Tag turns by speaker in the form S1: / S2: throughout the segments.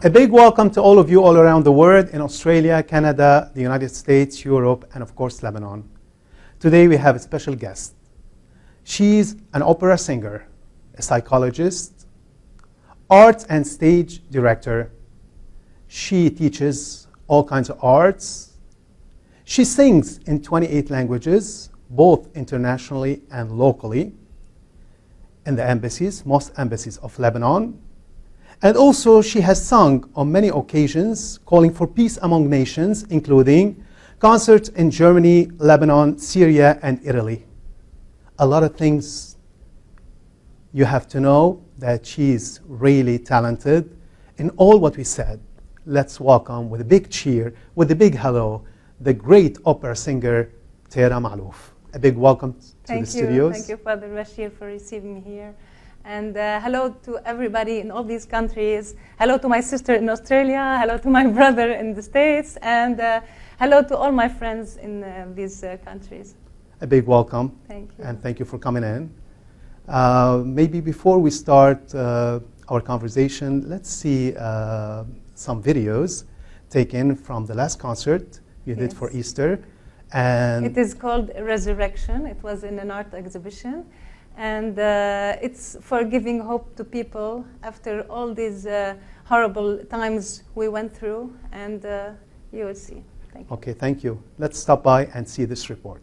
S1: A big welcome to all of you all around the world in Australia, Canada, the United States, Europe, and of course Lebanon. Today we have a special guest. She's an opera singer, a psychologist, arts and stage director. She teaches all kinds of arts. She sings in 28 languages, both internationally and locally, in the embassies, most embassies of Lebanon. And also, she has sung on many occasions, calling for peace among nations, including concerts in Germany, Lebanon, Syria, and Italy. A lot of things you have to know that she's really talented in all what we said. Let's welcome with a big cheer, with a big hello, the great opera singer, Tera Maalouf. A big welcome to the studios.
S2: Thank you, Father Bachir, for receiving me here. And hello to everybody in all these countries. Hello to my sister in Australia. Hello to my brother in the States. And hello to all my friends in these countries.
S1: A big welcome.
S2: Thank you.
S1: And thank you for coming in. Maybe before we start our conversation, let's see some videos taken from the last concert you did for Easter. And
S2: it is called Resurrection. It was in an art exhibition. And it's for giving hope to people after all these horrible times we went through. And you will see. Thank you.
S1: Okay, thank you. Let's stop by and see this report.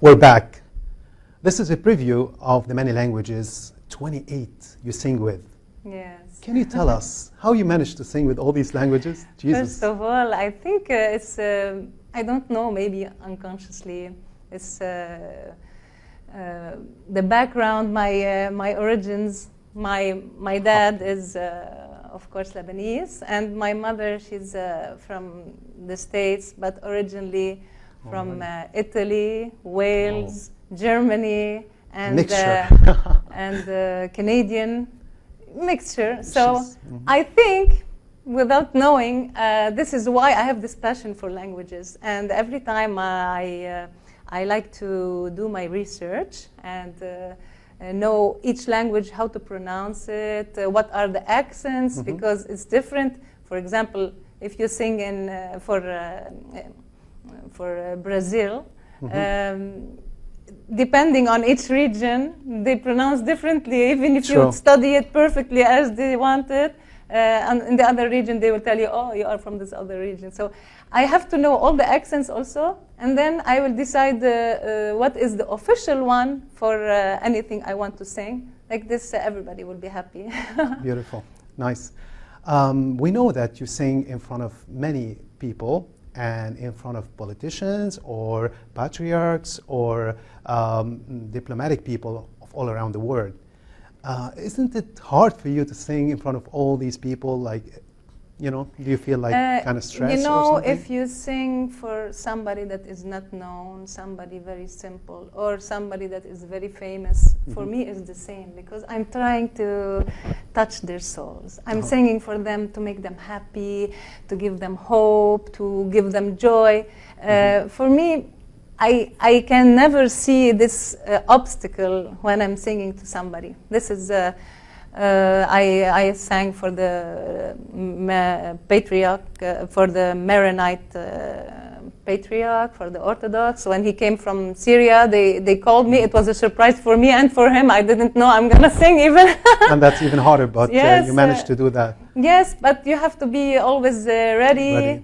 S1: We're back. This is a preview of the many languages, 28 you sing with.
S2: Yes.
S1: Can you tell us how you managed to sing with all these languages? Jesus.
S2: First of all, I think it's, I don't know, maybe unconsciously, it's the background, my origins. My dad is, of course, Lebanese, and my mother, she's from the States, but originally from Italy, Wales, Germany, and Canadian mixture. So I think, without knowing, this is why I have this passion for languages. And every time I like to do my research and know each language, how to pronounce it, what are the accents, because it's different. For example, if you sing in for Brazil, depending on each region, they pronounce differently, even if you study it perfectly as they want it. And in the other region, they will tell you, oh, you are from this other region. So I have to know all the accents also, and then I will decide what is the official one for anything I want to sing. Like this, everybody will be happy.
S1: Beautiful. Nice. We know that you sing in front of many people, and in front of politicians or patriarchs or diplomatic people of all around the world. Isn't it hard for you to sing in front of all these people? Like, you know, do you feel like kind of stressed
S2: you know,
S1: or something?
S2: if you sing for somebody that is not known, somebody very simple, or somebody that is very famous, for me it's the same, because I'm trying to touch their souls. I'm singing for them to make them happy, to give them hope, to give them joy. For me, I can never see this obstacle when I'm singing to somebody. This is I sang for the patriarch, for the Maronite patriarch, for the Orthodox. When he came from Syria, they called me. It was a surprise for me and for him. I didn't know I'm gonna sing even.
S1: And that's even harder, but
S2: yes,
S1: you managed to do that.
S2: Yes, but you have to be always ready.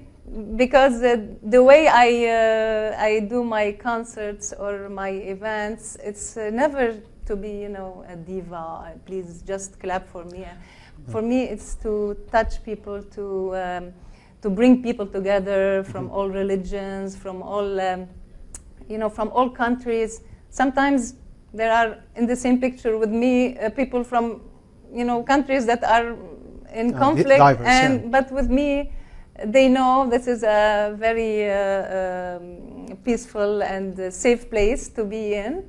S2: Because the way I do my concerts or my events, it's never to be, you know, a diva. Please just clap for me. For me, it's to touch people, to bring people together from all religions, from all, you know, from all countries. Sometimes there are in the same picture with me people from, you know, countries that are in conflict,
S1: diverse,
S2: but with me, they know this is a very peaceful and safe place to be in.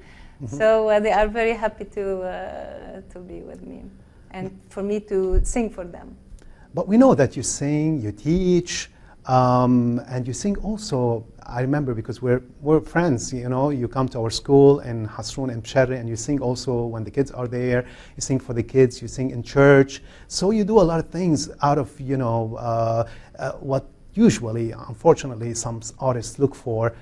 S2: So they are very happy to be with me and for me to sing for them.
S1: But we know that you sing, you teach, and you sing also. I remember because we're friends, you know, you come to our school in Hasroun and Bachir, and you sing also when the kids are there. You sing for the kids, you sing in church. So you do a lot of things out of, you know, what usually, unfortunately, some artists look for.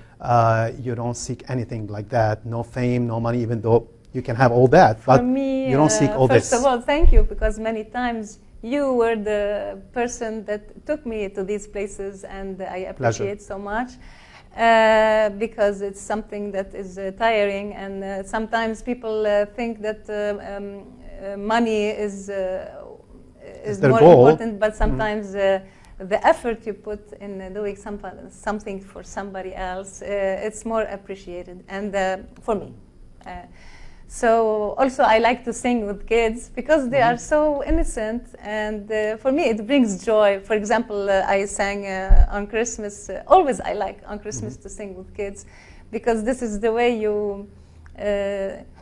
S1: You don't seek anything like that, no fame, no money, even though you can have all that. But
S2: for me,
S1: you don't seek all this.
S2: First of all, thank you, because many times you were the person that took me to these places, and I appreciate so much. Because it's something that is tiring, and sometimes people think that money is more important, but sometimes the effort you put in doing something for somebody else, it's more appreciated, and for me. So also I like to sing with kids because they are so innocent, and for me it brings joy. For example, I sang on Christmas. Always I like on Christmas to sing with kids, because this is the way you.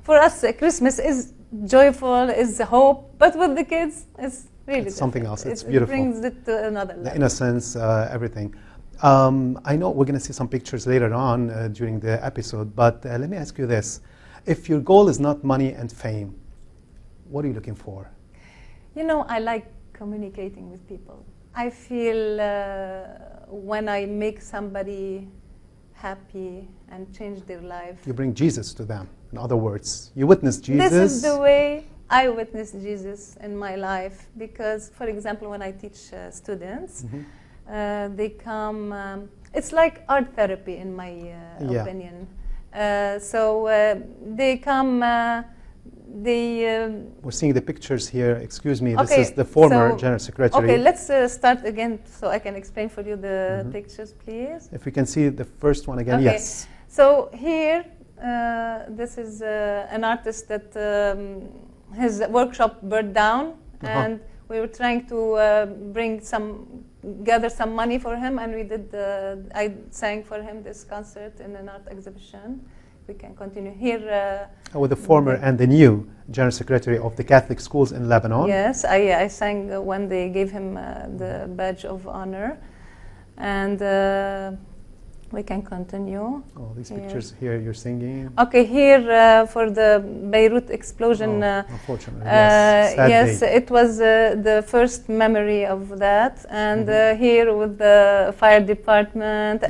S2: For us, Christmas is joyful, is hope, but with the kids, it's really
S1: something else. It's beautiful.
S2: It brings it to another level.
S1: The innocence, everything. I know we're going to see some pictures later on during the episode, but let me ask you this. If your goal is not money and fame, what are you looking for?
S2: You know, I like communicating with people. I feel when I make somebody happy and change their life.
S1: You bring Jesus to them, in other words. You witness Jesus.
S2: This is the way I witness Jesus in my life, because, for example, when I teach students, they come, it's like art therapy in my opinion. They come.
S1: We're seeing the pictures here. Excuse me.
S2: Okay,
S1: This is the former General Secretary.
S2: Okay, let's start again so I can explain for you the pictures, please.
S1: If we can see the first one again,
S2: Okay.
S1: yes.
S2: So here, this is an artist that his workshop burned down, and we were trying to gather some money for him, and we did. I sang for him this concert in an art exhibition. We can continue here.
S1: With the former and the new General Secretary of the Catholic schools in Lebanon.
S2: Yes, I sang when they gave him the badge of honor, and we can continue.
S1: Oh, these pictures here, you're singing.
S2: Okay, here for the Beirut explosion.
S1: Unfortunately, yes. Sad
S2: yes,
S1: day.
S2: it was the first memory of that, and here with the fire department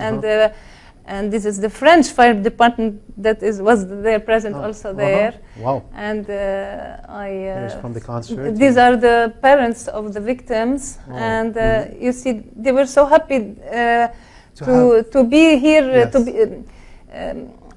S2: and this is the French fire department that was there present also there.
S1: Wow.
S2: And
S1: Here's from the concert.
S2: these are the parents of the victims, and you see they were so happy to be here.
S1: Yes.
S2: To be,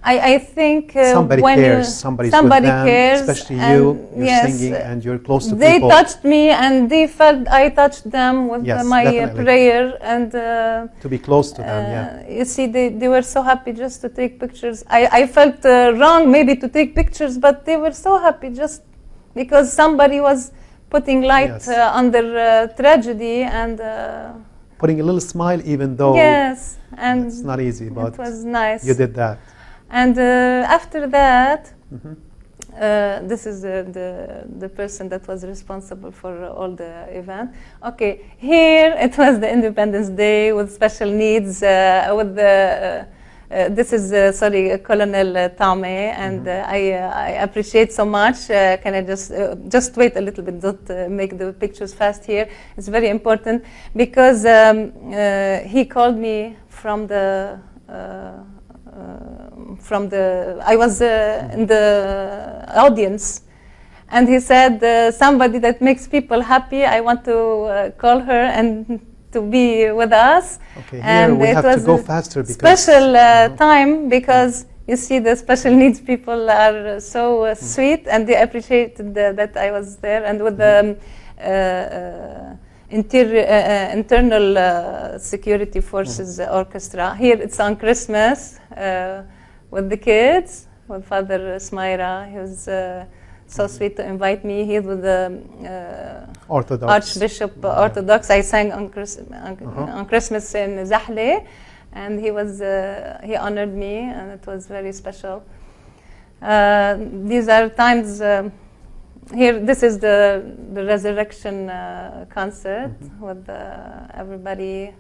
S2: I think
S1: somebody
S2: when
S1: cares. Somebody's
S2: somebody
S1: with them,
S2: cares,
S1: especially
S2: and
S1: you. You're
S2: yes,
S1: singing and you're close to
S2: they
S1: people.
S2: They touched me, and they felt I touched them with my
S1: definitely.
S2: prayer, and
S1: to be close to them. Yeah.
S2: You see, they were so happy just to take pictures. I felt wrong maybe to take pictures, but they were so happy just because somebody was putting light on their tragedy and
S1: putting a little smile, even though
S2: and
S1: it's not easy, but
S2: it was nice.
S1: You did that.
S2: And after that, this is the person that was responsible for all the event. Okay, here it was the Independence Day with special needs. With the this is Colonel Tame, and I appreciate so much. Can I just wait a little bit? Don't make the pictures fast here. It's very important because he called me from the. I was in the audience, and he said, somebody that makes people happy, I want to call her and to be with us.
S1: Okay,
S2: and
S1: here we have to go faster because
S2: special time because you see the special needs people are so sweet, and they appreciated that I was there, and with the internal security forces orchestra. Here it's on Christmas with the kids, with Father Smaira. He was so sweet to invite me. Here with the
S1: Orthodox.
S2: Archbishop Orthodox. I sang on Christmas in Zahle, and he honored me, and it was very special. These are times. Here, this is the resurrection concert with everybody.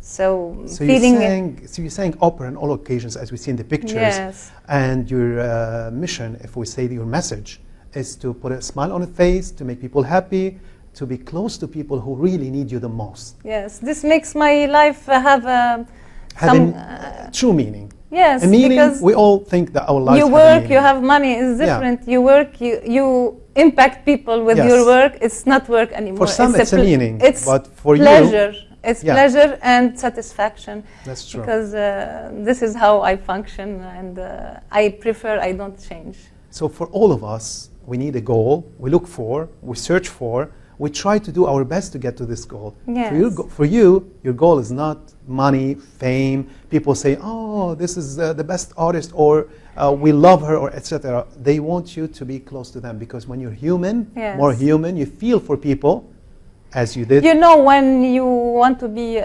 S2: So feeling.
S1: You sang opera on all occasions, as we see in the pictures.
S2: Yes.
S1: And your mission, if we say your message, is to put a smile on the face, to make people happy, to be close to people who really need you the most.
S2: Yes, this makes my life have some
S1: true meaning.
S2: Yes,
S1: a meaning,
S2: because
S1: we all think that our lives
S2: you
S1: have
S2: work,
S1: a meaning.
S2: you have money, it's different. You work, you impact people with your work. It's not work anymore.
S1: For some, it's a meaning,
S2: it's
S1: but for
S2: pleasure.
S1: you,
S2: it's pleasure and satisfaction.
S1: That's true.
S2: Because this is how I function, and I don't change.
S1: So for all of us, we need a goal. We look for, we search for, we try to do our best to get to this goal.
S2: Yes.
S1: For you, your goal is not money, fame. People say, oh, this is the best artist, or we love her, or etc. They want you to be close to them, because when you're human, more human, you feel for people, as you did.
S2: You know, when you want to be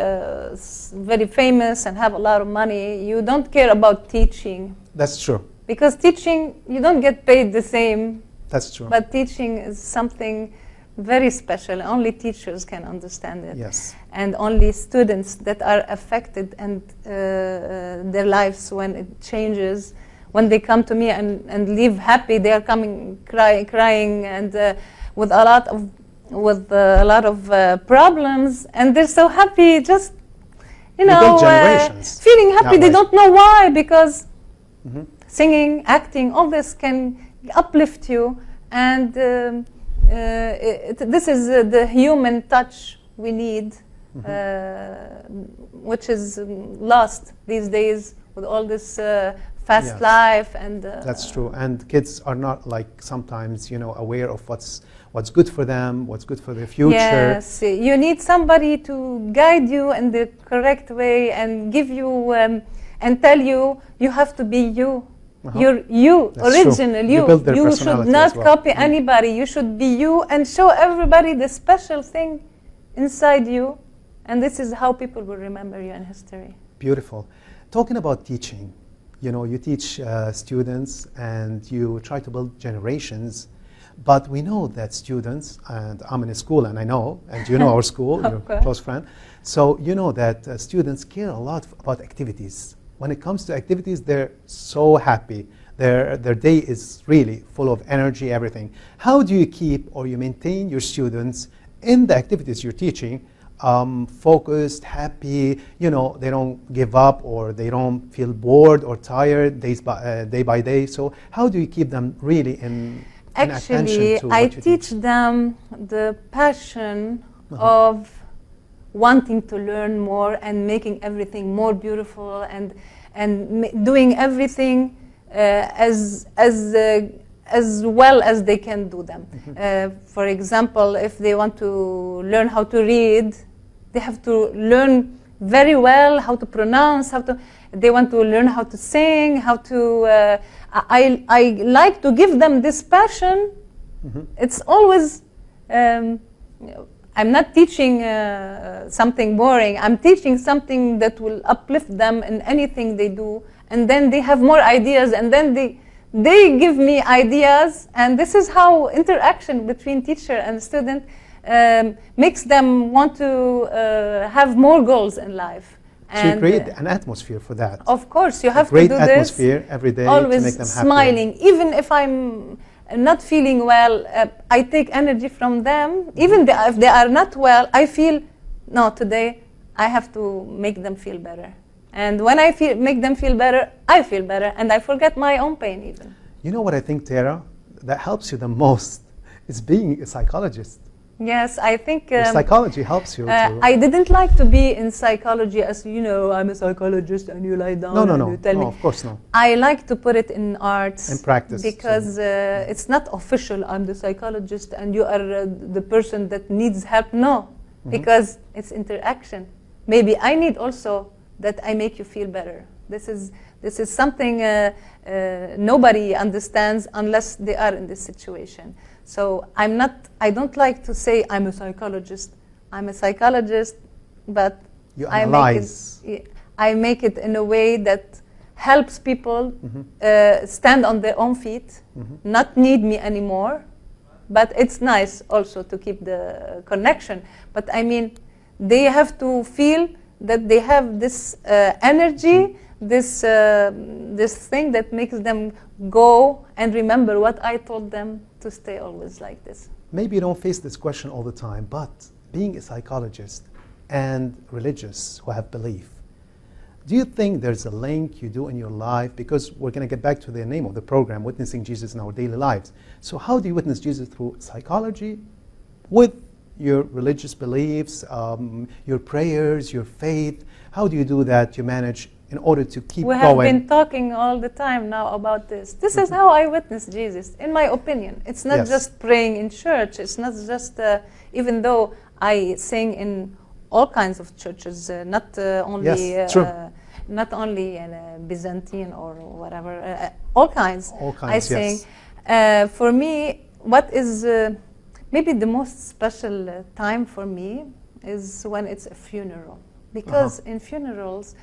S2: very famous and have a lot of money, you don't care about teaching.
S1: That's true.
S2: Because teaching, you don't get paid the same.
S1: That's true.
S2: But teaching is something very special. Only teachers can understand it.
S1: Yes.
S2: And only students that are affected and their lives when it changes, when they come to me and leave happy, they are coming crying and with a lot of problems, and they're so happy, just feeling happy. They don't know why, because singing, acting, all this can uplift you, and this is the human touch we need, which is lost these days with all this fast
S1: Yes.
S2: life and
S1: That's true. And kids are not like sometimes, aware of what's good for them, what's good for their future.
S2: Yes, you need somebody to guide you in the correct way and give you and tell you you have to be you. You're you,
S1: That's true.
S2: original
S1: You
S2: you.
S1: build their
S2: You should
S1: personality
S2: not
S1: as well.
S2: copy anybody. You should be you and show everybody the special thing inside you. And this is how people will remember you in history.
S1: Beautiful. Talking about teaching, you teach students and you try to build generations. But we know that students, and I'm in a school and I know, and you know our school, you're a close friend. So you know that students care a lot about activities. When it comes to activities, they're so happy. Their day is really full of energy, everything. How do you keep or you maintain your students in the activities you're teaching focused, happy, they don't give up or they don't feel bored or tired day by day? So how do you keep them really in
S2: Actually,
S1: attention to
S2: I
S1: what you
S2: teach them the passion of wanting to learn more and making everything more beautiful and doing everything as well as they can do them. For example, if they want to learn how to read, they have to learn very well how to pronounce, they want to learn how to sing, how to. I like to give them this passion. It's always. I'm not teaching something boring. I'm teaching something that will uplift them in anything they do, and then they have more ideas, and then they give me ideas, and this is how interaction between teacher and student makes them want to have more goals in life.
S1: So you create an atmosphere for that.
S2: Of course, you have to do this.
S1: Great atmosphere every day
S2: always
S1: to make them happy.
S2: Smiling, even if I'm not feeling well, I take energy from them. Even if they are not well, I feel, no, today I have to make them feel better. And when I make them feel better, I feel better, and I forget my own pain even.
S1: You know what I think, Tara, that helps you the most is being a psychologist.
S2: Yes, I think
S1: psychology helps you.
S2: I didn't like to be in psychology as, I'm a psychologist and you lie down and you tell me.
S1: No, of course not.
S2: I like to put it in arts.
S1: In practice.
S2: Because it's not official, I'm the psychologist and you are the person that needs help. No, because it's interaction. Maybe I need also that I make you feel better. This is something nobody understands unless they are in this situation. So I don't like to say I'm a psychologist. I'm a psychologist, but
S1: you analyze.
S2: I make it in a way that helps people stand on their own feet, not need me anymore. But it's nice also to keep the connection. But I mean, they have to feel that they have this energy, this thing that makes them go and remember what I told them to stay always like this.
S1: Maybe you don't face this question all the time, but being a psychologist and religious who have belief, do you think there's a link you do in your life? Because we're going to get back to the name of the program, Witnessing Jesus in Our Daily Lives. So how do you witness Jesus through psychology with your religious beliefs, your prayers, your faith? How do you do that? You manage in order to keep going?
S2: We have been talking all the time now about this. This is how I witness Jesus, in my opinion. It's not just praying in church. It's not just, even though I sing in all kinds of churches, not only not only in Byzantine or whatever, all kinds.
S1: All kinds,
S2: I sing. For me, what is maybe the most special time for me is when it's a funeral, because in funerals,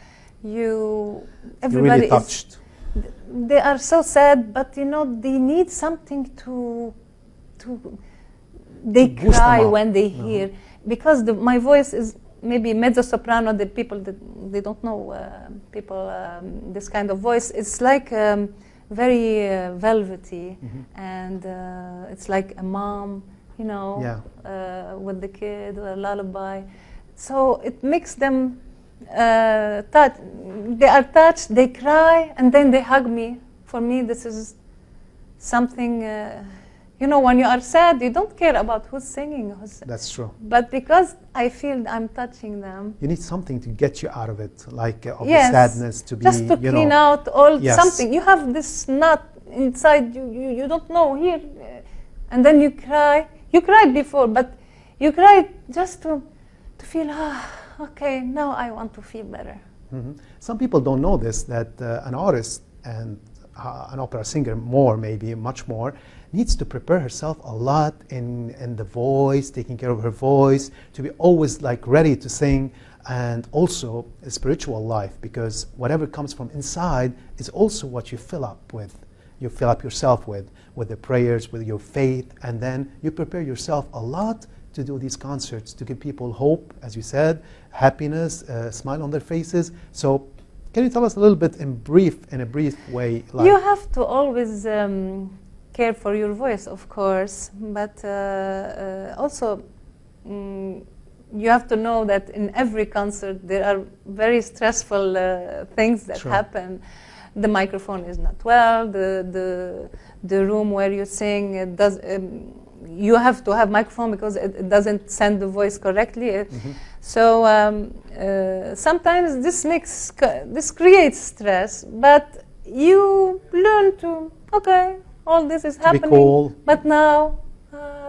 S2: everybody
S1: You're really touched.
S2: They are so sad, but they need something to they cry when they hear, because my voice is maybe mezzo soprano. The people that they don't know this kind of voice, it's like very velvety, and it's like a mom, with the kid, a lullaby. So it makes them they are touched, they cry, and then they hug me. For me, this is something, You know, when you are sad, you don't care about who's singing.
S1: That's true.
S2: But because I feel I'm touching them.
S1: You need something to get you out of it, like of
S2: Yes,
S1: the sadness to be,
S2: just to
S1: you
S2: clean
S1: know.
S2: out all
S1: Yes.
S2: something. You have this knot inside you don't know here, and then you cry. You cried before, but you cried just to feel, okay, now I want to feel better.
S1: Mm-hmm. Some people don't know this, that an artist and an opera singer more, maybe much more, needs to prepare herself a lot in the voice, taking care of her voice, to be always like ready to sing, and also a spiritual life, because whatever comes from inside is also what you fill up with. You fill up yourself with the prayers, with your faith, and then you prepare yourself a lot to do these concerts, to give people hope, as you said, happiness, smile on their faces. So can you tell us a little bit in a brief way? Like
S2: You have to always care for your voice, of course, but also you have to know that in every concert there are very stressful things that
S1: Sure.
S2: happen. The microphone is not well, the room where you sing, it does, you have to have microphone because it doesn't send the voice correctly.
S1: Mhm.
S2: So sometimes this creates stress, but you learn to, okay, all this is happening,
S1: cool.
S2: but now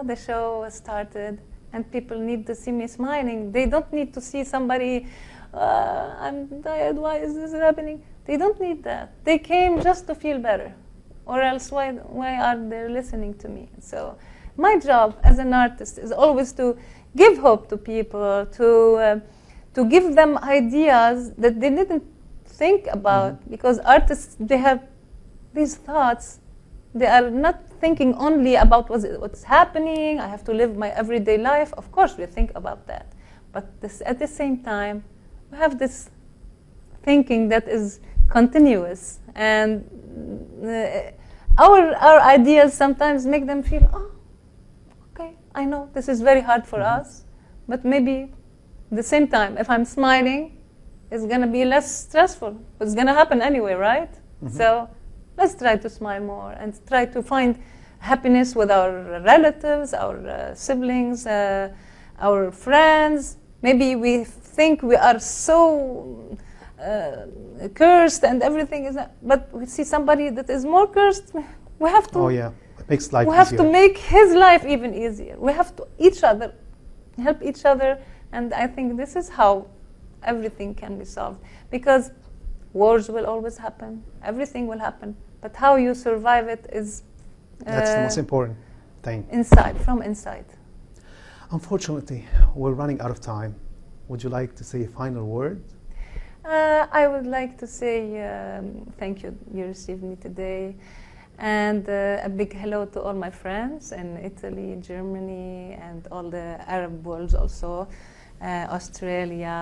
S2: the show has started and people need to see me smiling. They don't need to see somebody, I'm tired, why is this happening? They don't need that. They came just to feel better, or else why are they listening to me? So my job as an artist is always to give hope to people, to give them ideas that they didn't think about, because artists, they have these thoughts. They are not thinking only about what's happening, I have to live my everyday life. Of course we think about that, but at the same time we have this thinking that is continuous, and our ideas sometimes make them feel, okay, I know this is very hard for us, but maybe at the same time, if I'm smiling, it's going to be less stressful. It's going to happen anyway, right? So let's try to smile more and try to find happiness with our relatives, our siblings, our friends. Maybe we think we are so cursed and everything is, but we see somebody that is more cursed. We have to.
S1: Oh yeah, it makes life
S2: We have
S1: easier.
S2: to make his life even easier. We have to help each other, and I think this is how everything can be solved. Because wars will always happen, everything will happen, but how you survive it is
S1: That's the most important thing.
S2: from inside.
S1: Unfortunately, we're running out of time. Would you like to say a final word?
S2: I would like to say thank you. You received me today. And a big hello to all my friends in Italy, Germany, and all the Arab worlds also. Australia,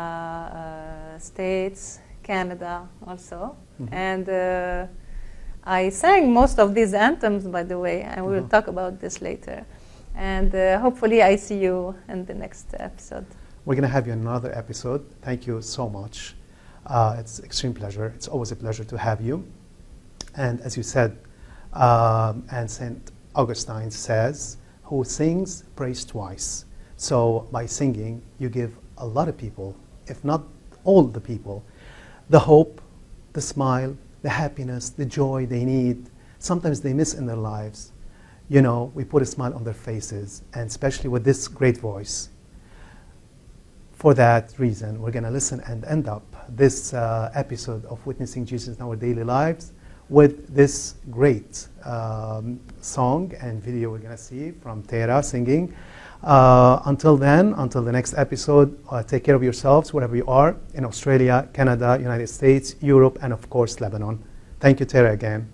S2: States, Canada also. And I sang most of these anthems, by the way, and we will talk about this later. And hopefully I see you in the next episode.
S1: We're going to have you in another episode. Thank you so much. It's an extreme pleasure. It's always a pleasure to have you. And as you said, and St. Augustine says, who sings, prays twice. So by singing, you give a lot of people, if not all the people, the hope, the smile, the happiness, the joy they need. Sometimes they miss in their lives. You know, we put a smile on their faces, and especially with this great voice. For that reason, we're going to listen and end up this episode of Witnessing Jesus in Our Daily Lives with this great song and video we're going to see from Tera singing. Until then, until the next episode, take care of yourselves wherever you are, in Australia, Canada, United States, Europe, and of course, Lebanon. Thank you, Tera, again.